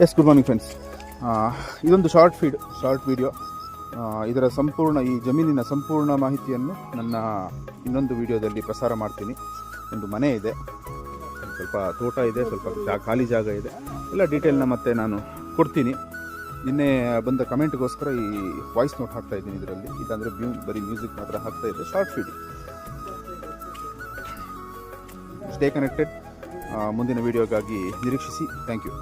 S, good morning friends. ಇದೊಂದು short video. ಇದರ ಸಂಪೂರ್ಣ ಈ ಜಮೀನಿನ ಸಂಪೂರ್ಣ ಮಾಹಿತಿಯನ್ನು ನನ್ನ ಇನ್ನೊಂದು ವಿಡಿಯೋದಲ್ಲಿ ಪ್ರಸಾರ ಮಾಡ್ತೀನಿ. ಒಂದು ಮನೆ ಇದೆ, ಸ್ವಲ್ಪ ತೋಟ ಇದೆ, ಸ್ವಲ್ಪ ಖಾಲಿ ಜಾಗ ಇದೆ, ಎಲ್ಲ ಡೀಟೇಲ್ನ ಮತ್ತೆ ನಾನು ಕೊಡ್ತೀನಿ. ನಿನ್ನೆ ಬಂದ ಕಮೆಂಟ್ಗೋಸ್ಕರ ಈ ವಾಯ್ಸ್ ನೋಟ್ ಹಾಕ್ತಾ ಇದ್ದೀನಿ ಇದರಲ್ಲಿ. ಇಲ್ಲಾಂದರೆ ಬರೀ ಮ್ಯೂಸಿಕ್ ಮಾತ್ರ ಹಾಕ್ತಾ ಇದೆ. Short video. Stay connected. ಮುಂದಿನ ವಿಡಿಯೋಗಾಗಿ ನಿರೀಕ್ಷಿಸಿ. Thank you.